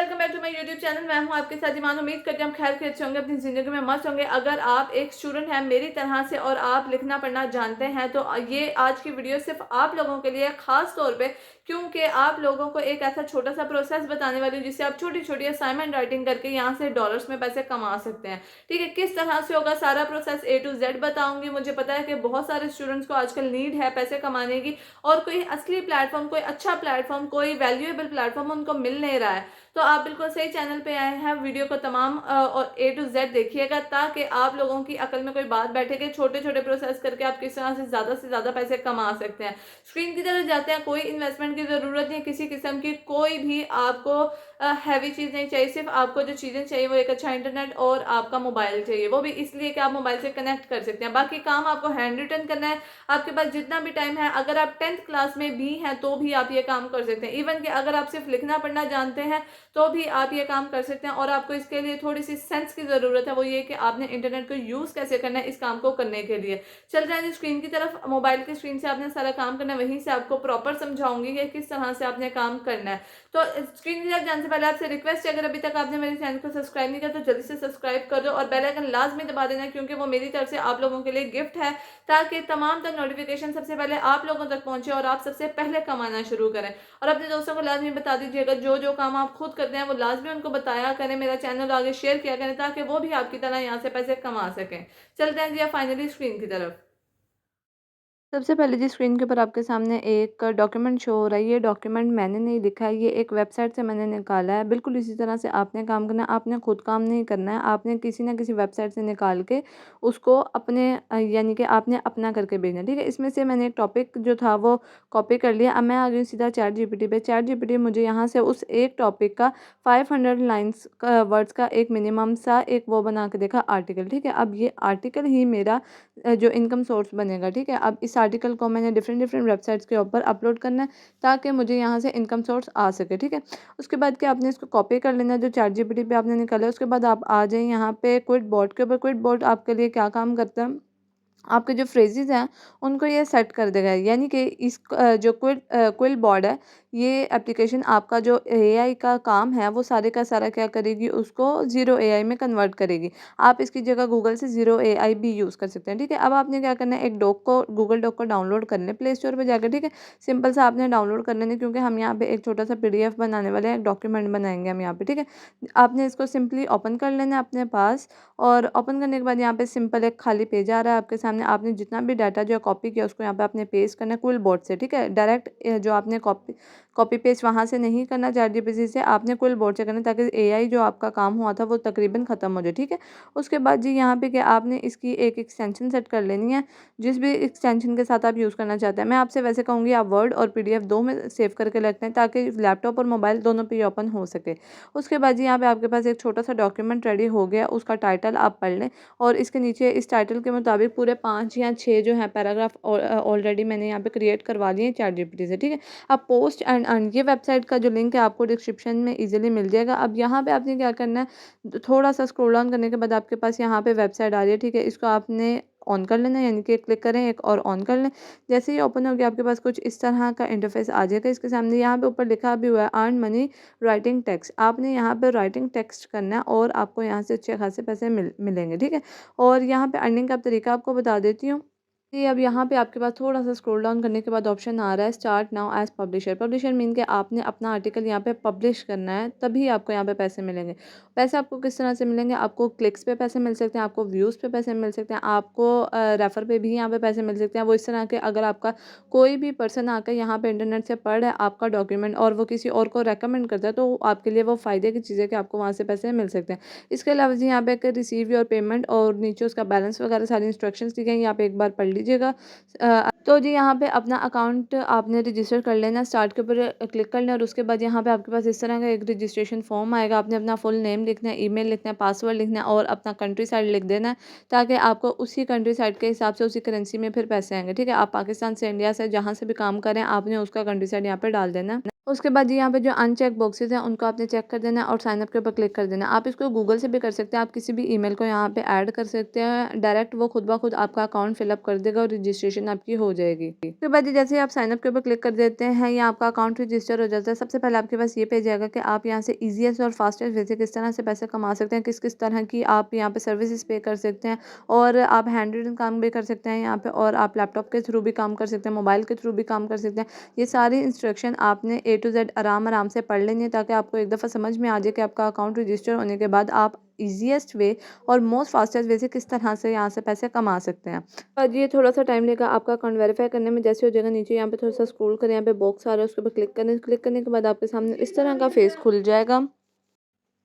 Welcome back to my YouTube channel. मैं हूं आपके साथ ईमान। उम्मीद करती हूं हम खैर खैरियत से होंगे, अपनी ज़िंदगी में मस्त होंगे। अगर आप एक स्टूडेंट हैं मेरी तरह से और आप लिखना पढ़ना जानते हैं तो ये आज की वीडियो सिर्फ आप लोगों के लिए ख़ास तौर पे, क्योंकि आप लोगों को एक ऐसा छोटा सा प्रोसेस बताने वाली हूँ जिससे आप छोटी छोटी असाइनमेंट राइटिंग करके यहाँ से डॉलर्स में पैसे कमा सकते हैं। ठीक है, किस तरह से होगा सारा प्रोसेस A to Z बताऊंगी। मुझे पता है कि बहुत सारे स्टूडेंट्स को आजकल नीड है पैसे कमाने की और कोई असली प्लेटफॉर्म, कोई अच्छा प्लेटफॉर्म, कोई वैल्यूएबल प्लेटफॉर्म उनको मिल नहीं रहा है। तो आप बिल्कुल सही चैनल पे आए हैं। वीडियो को तमाम और A to Z देखिएगा ताकि आप लोगों की अकल में कोई बात बैठे कि छोटे छोटे प्रोसेस करके आप किस तरह से ज़्यादा पैसे कमा सकते हैं। स्क्रीन की तरफ जाते हैं। कोई इन्वेस्टमेंट की ज़रूरत नहीं, किसी किस्म की कोई भी आपको हैवी चीज़ नहीं चाहिए। सिर्फ आपको जो चीज़ें चाहिए वो एक अच्छा इंटरनेट और आपका मोबाइल चाहिए, वो भी इसलिए कि आप मोबाइल से कनेक्ट कर सकते हैं। बाकी काम आपको हैंड रिटन करना है। आपके पास जितना भी टाइम है, अगर आप 10th क्लास में भी हैं तो भी आप ये काम कर सकते हैं। इवन कि अगर आप सिर्फ लिखना पढ़ना जानते हैं तो भी आप ये काम कर सकते हैं। और आपको इसके लिए थोड़ी सी सेंस की ज़रूरत है, वो ये कि आपने इंटरनेट को यूज़ कैसे करना है इस काम को करने के लिए। चल रहे हैं स्क्रीन की तरफ। मोबाइल की स्क्रीन से आपने सारा काम करना है, वहीं से आपको प्रॉपर समझाऊंगी कि किस तरह से आपने काम करना है। तो स्क्रीन की तरफ जाने से पहले आपसे रिक्वेस्ट है, अगर अभी तक आपने मेरे चैनल को सब्सक्राइब नहीं किया तो जल्दी से सब्सक्राइब कर दो और बेल आइकन लाजमी दबा देना, क्योंकि वो मेरी तरफ से आप लोगों के लिए गिफ्ट है, ताकि तमाम तक नोटिफिकेशन सबसे पहले आप लोगों तक पहुंचे और आप सबसे पहले कमाना शुरू करें। और अपने दोस्तों को लाजमी बता दीजिएगा, जो जो काम आप खुद करते हैं वो लाजमी उनको बताया करें, मेरा चैनल आगे शेयर किया करें ताकि वो भी आपकी तरह यहाँ से पैसे कमा सकें। चलते हैं जी फाइनली स्क्रीन की तरफ। सबसे पहले जी स्क्रीन के ऊपर आपके सामने एक डॉक्यूमेंट शो हो रहा है। ये डॉक्यूमेंट मैंने नहीं लिखा है, ये एक वेबसाइट से मैंने निकाला है। बिल्कुल इसी तरह से आपने काम करना है। आपने खुद काम नहीं करना है, आपने किसी ना किसी वेबसाइट से निकाल के उसको अपने यानी कि आपने अपना करके भेजना है। ठीक है, इसमें से मैंने एक टॉपिक जो था वो कॉपी कर लिया। अब मैं आ गई सीधा चैट जीपीटी पे। चैट जीपीटी मुझे यहाँ से उस एक टॉपिक का 500 लाइन्स का वर्ड्स का एक मिनिमम सा एक वो बना के देखा आर्टिकल। ठीक है, अब ये आर्टिकल ही मेरा जो इनकम सोर्स बनेगा। ठीक है, अब इस आर्टिकल को मैंने डिफरेंट डिफरेंट वेबसाइट्स के ऊपर अपलोड करना है ताकि मुझे यहाँ से इनकम सोर्स आ सके। ठीक है, उसके बाद क्या आपने इसको कॉपी कर लेना है जो चैट जीपीटी पे आपने निकाला है। उसके बाद आप आ जाए यहाँ पे क्विट बोर्ड के ऊपर। क्विट बोर्ड आपके लिए क्या काम करता है, आपके जो फ्रेजेस हैं उनको ये सेट कर देगा। यानी कि इस जो क्विल बोर्ड है, ये एप्लीकेशन आपका जो एआई का काम है वो सारे का सारा क्या करेगी, उसको ज़ीरो एआई में कन्वर्ट करेगी। आप इसकी जगह गूगल से ज़ीरो एआई भी यूज़ कर सकते हैं। ठीक है, अब आपने क्या करना है, एक डॉक को गूगल डॉक को डाउनलोड कर लें प्ले स्टोर पर जाकर। ठीक है, सिंपल सा आपने डाउनलोड कर लेना, क्योंकि हम यहाँ पे एक छोटा सा पीडीएफ बनाने वाले हैं, एक डॉक्यूमेंट बनाएंगे हम यहाँ पे। ठीक है, आपने इसको सिंपली ओपन कर लेना है अपने पास। और ओपन करने के बाद यहाँ पे सिंपल एक खाली पेज आ रहा है आपके सामने। आपने जितना भी डाटा जो कॉपी किया उसको यहाँ पे आपने पेस्ट करना है क्विल बोर्ड से। ठीक है, डायरेक्ट जो आपने कॉपी पेस्ट वहाँ से नहीं करना चैट जीपीटी से, आपने क्विल बोर्ड से करना, ताकि एआई जो आपका काम हुआ था वो तकरीबन ख़त्म हो जाए। ठीक है, उसके बाद जी यहाँ पे कि आपने इसकी एक एक्सटेंशन सेट कर लेनी है, जिस भी एक्सटेंशन के साथ आप यूज़ करना चाहते हैं। मैं आपसे वैसे कहूँगी आप वर्ड और पीडीएफ दो में सेव करके रखते हैं ताकि लैपटॉप और मोबाइल दोनों पे ओपन हो सके। उसके बाद जी यहाँ पे आपके पास एक छोटा सा डॉक्यूमेंट रेडी हो गया, उसका टाइटल आप पढ़ लें और इसके नीचे इस टाइटल के मुताबिक पूरे 5 या 6 जो है पैराग्राफ ऑलरेडी मैंने यहाँ पे क्रिएट करवा लिए हैं चैट जीपीटी से। ठीक है, अब पोस्ट एंड अर्न ये वेबसाइट का जो लिंक है आपको डिस्क्रिप्शन में इजीली मिल जाएगा। अब यहाँ पे आपने क्या करना है, थोड़ा सा स्क्रॉल डाउन करने के बाद आपके पास यहाँ पे वेबसाइट आ रही है। ठीक है, इसको आपने ऑन कर लेना है, यानी कि क्लिक करें एक और ऑन कर लें। जैसे ही ओपन हो गया आपके पास कुछ इस तरह का इंटरफेस आ जाएगा। इसके सामने यहाँ पे ऊपर लिखा भी हुआ है अर्न मनी राइटिंग टेक्स्ट। आपने यहाँ पे राइटिंग टेक्स्ट करना है और आपको यहाँ से अच्छे खासे पैसे मिलेंगे। ठीक है, और यहाँ पे अर्निंग का तरीका आपको बता देती हूँ। जी, अब यहाँ पे आपके पास थोड़ा सा स्क्रॉल डाउन करने के बाद ऑप्शन आ रहा है start now as publisher. Publisher mean के आपने अपना आर्टिकल यहाँ पे पब्लिश करना है, तभी आपको यहाँ पे पैसे मिलेंगे। पैसे आपको किस तरह से मिलेंगे, आपको क्लिक्स पे पैसे मिल सकते हैं, आपको व्यूज़ पे पैसे मिल सकते हैं, आपको रेफर पे भी यहाँ पे पैसे मिल सकते हैं। वो इस तरह के अगर आपका कोई भी पर्सन आकर यहाँ पे इंटरनेट से पढ़ रहा है आपका डॉक्यूमेंट और वो किसी और को रेकमेंड करता है तो आपके लिए वो फ़ायदे की चीज़ है कि आपको वहाँ से पैसे मिल सकते हैं। इसके अलावा जी यहाँ पे रिसीव योर पेमेंट और नीचे उसका बैलेंस वगैरह सारी इंस्ट्रक्शंस दी गई हैं, यहाँ पे एक बार पढ़ लीजिएगा। तो जी यहाँ पे अपना अकाउंट आपने रजिस्टर कर लेना, स्टार्ट के ऊपर क्लिक कर लें और उसके बाद यहाँ पे आपके पास इस तरह का एक रजिस्ट्रेशन फॉर्म आएगा। आपने अपना फुल नेम लिखना है, ईमेल लिखना है, पासवर्ड लिखना है और अपना कंट्री साइड लिख देना है, ताकि आपको उसी कंट्री साइड के हिसाब से उसी करेंसी में फिर पैसे आएंगे। ठीक है, आप पाकिस्तान से, इंडिया से, जहाँ से भी काम करें आपने उसका कंट्री साइड यहाँ पे डाल देना है। उसके बाद यहाँ पे जो अनचेक बॉक्सेस हैं उनको आपने चेक कर देना है और साइन अप के ऊपर क्लिक कर देना है। आप इसको गूगल से भी कर सकते हैं, आप किसी भी ईमेल को यहाँ पे ऐड कर सकते हैं, डायरेक्ट वो खुद ब खुद आपका अकाउंट फिलअप कर देगा और रजिस्ट्रेशन आपकी हो जाएगी। उसके बाद जैसे ही आप साइन अप के ऊपर क्लिक कर देते हैं या आपका अकाउंट रजिस्टर हो जाता है, सबसे पहले आपके पास ये पेज आएगा कि आप यहाँ से ईजीएस्ट और फास्टेस्ट वे से किस तरह से पैसे कमा सकते हैं, किस किस तरह की आप यहाँ पे सर्विसेज पे कर सकते हैं और आप हैंड रिटन काम भी कर सकते हैं यहाँ पे, और आप लैपटॉप के थ्रू भी काम कर सकते हैं, मोबाइल के थ्रू भी काम कर सकते हैं। ये सारी इंस्ट्रक्शन आपने ए टू जेड आराम आराम से पढ़ लेनी है ताकि आपको एक दफ़ा समझ में आ जाए कि आपका अकाउंट रजिस्टर होने के बाद आप ईजीएस्ट वे और मोस्ट फास्टेस्ट वे से किस तरह से यहाँ से पैसे कमा सकते हैं। और ये थोड़ा सा टाइम लेगा आपका अकाउंट वेरीफाई करने में। जैसे हो जाएगा नीचे यहाँ पे थोड़ा सा स्क्रॉल करें, यहाँ पे बॉक्स आ रहा है उसके ऊपर क्लिक करने के बाद आपके सामने इस तरह का फेस खुल जाएगा।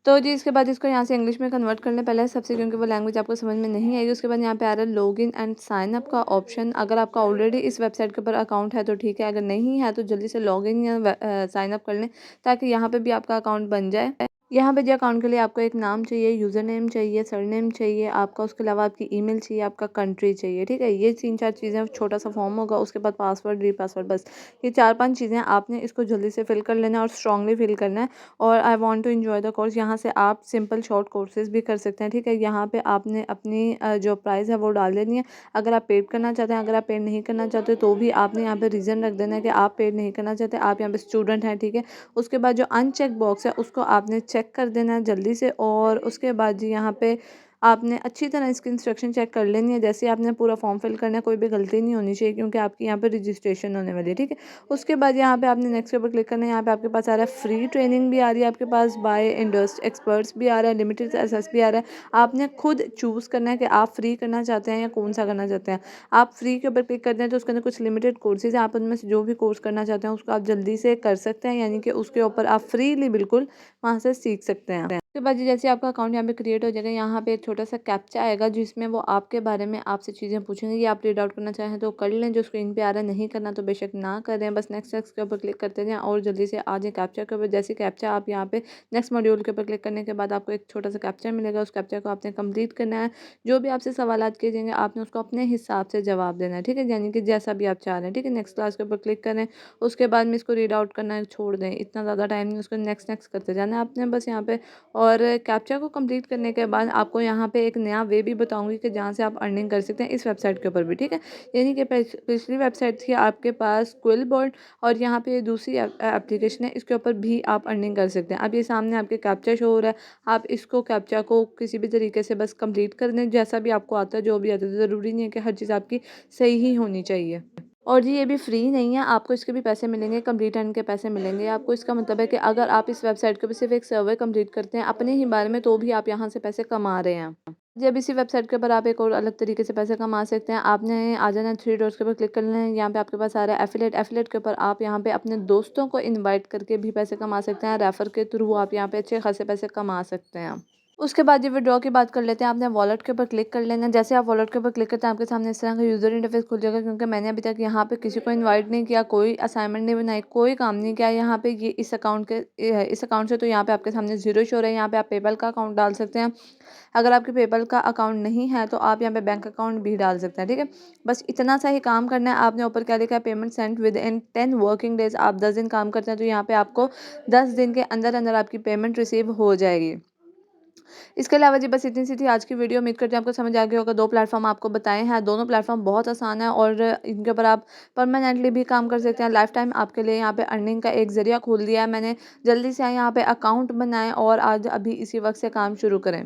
तो जी इसके बाद इसको यहाँ से इंग्लिश में कन्वर्ट कर लें पहले सबसे, क्योंकि वो लैंग्वेज आपको समझ में नहीं आएगी। उसके बाद यहाँ पे आ रहा है लॉगिन एंड साइन अप का ऑप्शन। अगर आपका ऑलरेडी इस वेबसाइट के ऊपर अकाउंट है तो ठीक है, अगर नहीं है तो जल्दी से लॉगिन या साइन अप कर लें ताकि यहाँ पे भी आपका अकाउंट बन जाए। यहाँ पे जो अकाउंट के लिए आपको एक नाम चाहिए, यूज़र नेम चाहिए, सरनेम चाहिए आपका, उसके अलावा आपकी ईमेल चाहिए, आपका कंट्री चाहिए, ठीक है। ये 3-4 चीज़ें, छोटा सा फॉर्म होगा, उसके बाद पासवर्ड, रीपासवर्ड, बस ये 4-5 चीज़ें आपने इसको जल्दी से फिल कर लेना और स्ट्रांगली फिल करना है। और I want to enjoy the course, यहाँ से आप सिंपल शॉर्ट कोर्सेज भी कर सकते हैं, ठीक है। यहाँ पे आपने अपनी जो प्राइस है वो डाल देनी है। अगर आप पेड करना चाहते हैं, अगर आप पेड नहीं करना चाहते तो भी आपने यहाँ पे रीज़न रख देना है कि आप पेड नहीं करना चाहते, आप यहाँ पे स्टूडेंट हैं, ठीक है। उसके बाद जो अनचेक बॉक्स है उसको आपने चेक कर देना है जल्दी से, और उसके बाद जी यहाँ पे आपने अच्छी तरह इसकी इंस्ट्रक्शन चेक कर लेनी है। जैसे आपने पूरा फॉर्म फिल करना है, कोई भी गलती नहीं होनी चाहिए क्योंकि आपकी यहाँ पे रजिस्ट्रेशन होने वाली है, ठीक है। उसके बाद यहाँ पे आपने नेक्स्ट के ऊपर क्लिक करना है। यहाँ पे आपके पास आ रहा है फ्री ट्रेनिंग भी आ रही है आपके पास, बाय इंडस्ट्री एक्सपर्ट्स भी आ रहा है, लिमिटेड एक्सेस भी आ रहा है। आपने खुद चूज़ करना है कि आप फ्री करना चाहते हैं या कौन सा करना चाहते हैं। आप फ्री के ऊपर क्लिक करते हैं तो उसके अंदर कुछ लिमिटेड कोर्सेज हैं, आप उनमें से जो भी कोर्स करना चाहते हैं उसको आप जल्दी से कर सकते हैं, यानी कि उसके ऊपर आप फ्रीली बिल्कुल वहाँ से सीख सकते हैं। उसके बाद जैसे आपका अकाउंट यहाँ पे क्रिएट हो जाएगा, यहाँ पे एक छोटा सा कैप्चा आएगा जिसमें वो आपके बारे में आपसे चीज़ें पूछेंगे। ये आप रीड आउट करना चाहें तो कर लें, जो स्क्रीन पे आ रहा है, नहीं करना तो बेशक ना करें, बस नेक्स्ट नेक्स्ट के ऊपर क्लिक करते जाएं और जल्दी से आ जाए कैप्चा के ऊपर। जैसे कैप्चा आप यहाँ पे नेक्स्ट मॉड्यूल के ऊपर क्लिक करने के बाद आपको एक छोटा सा कैप्चा मिलेगा, उस कैप्चा को आपने कंप्लीट करना है। जो भी आपसे सवालात किए जाएंगे आपने उसको अपने हिसाब से जवाब देना है, ठीक है, यानी कि जैसा भी आप चाह रहे हैं, ठीक है। नेक्स्ट क्लास के ऊपर क्लिक करें, उसके बाद में इसको रीड आउट करना है, छोड़ दें, इतना ज़्यादा टाइम नहीं, उसको नेक्स्ट नेक्स्ट करते जाना है आपने बस यहाँ पे। और कैप्चा को कंप्लीट करने के बाद आपको यहाँ पे एक नया वे भी बताऊंगी कि जहाँ से आप अर्निंग कर सकते हैं इस वेबसाइट के ऊपर भी, ठीक है। यानी कि पिछली वेबसाइट थी आपके पास क्विल बोर्ड, और यहाँ पे दूसरी एप्लीकेशन है, इसके ऊपर भी आप अर्निंग कर सकते हैं। अब ये सामने आपके कैप्चा शो हो रहा है, आप इसको कैप्चा को किसी भी तरीके से बस कंप्लीट कर दें, जैसा भी आपको आता है, जो भी आता है। ज़रूरी नहीं है कि हर चीज़ आपकी सही ही होनी चाहिए। और जी ये भी फ्री नहीं है, आपको इसके भी पैसे मिलेंगे, कंप्लीट अर्न के पैसे मिलेंगे आपको। इसका मतलब है कि अगर आप इस वेबसाइट के ऊपर सिर्फ एक सर्वे कंप्लीट करते हैं अपने ही बारे में, तो भी आप यहाँ से पैसे कमा रहे हैं। जब इसी वेबसाइट के ऊपर आप एक और अलग तरीके से पैसे कमा सकते हैं। आपने आ जाना 3 डॉट्स के ऊपर क्लिक करना है, यहाँ पे आपके पास आ रहा है एफिलेट के ऊपर आप यहाँ पे अपने दोस्तों को इनवाइट करके भी पैसे कमा सकते हैं, रेफर के थ्रू आप यहाँ पे अच्छे खासे पैसे कमा सकते हैं। उसके बाद ये विड्रॉ की बात कर लेते हैं। आपने वॉलेट के ऊपर क्लिक कर लेना है। जैसे आप वॉलेट के ऊपर क्लिक करते हैं आपके सामने इस तरह का यूज़र इंटरफेस खुल जाएगा, क्योंकि मैंने अभी तक यहाँ पे किसी को इनवाइट नहीं किया, कोई असाइनमेंट नहीं बनाई, कोई काम नहीं किया यहाँ पे। ये इस अकाउंट से तो यहाँ पे आपके सामने जीरो शो हो रहा है। यहाँ पे आप पेपल का अकाउंट डाल सकते हैं, अगर आपके पेपल का अकाउंट नहीं है तो आप यहाँ पे बैंक अकाउंट भी डाल सकते हैं, ठीक है। बस इतना सा ही काम करना है। आपने ऊपर क्या लिखा है, payment sent within 10 working days. आप 10 दिन काम करते हैं तो यहाँ पे आपको 10 दिन के अंदर अंदर आपकी पेमेंट रिसीव हो जाएगी। इसके अलावा जी बस इतनी सी थी आज की वीडियो। उम्मीद करती हूँ आपको समझ आ गया होगा। 2 प्लेटफॉर्म आपको बताए हैं, दोनों प्लेटफॉर्म बहुत आसान है और इनके ऊपर आप परमानेंटली भी काम कर सकते हैं। लाइफ टाइम आपके लिए यहाँ पे अर्निंग का एक ज़रिया खोल दिया है मैंने। जल्दी से यहाँ पे अकाउंट बनाएं और आज अभी इसी वक्त से काम शुरू करें।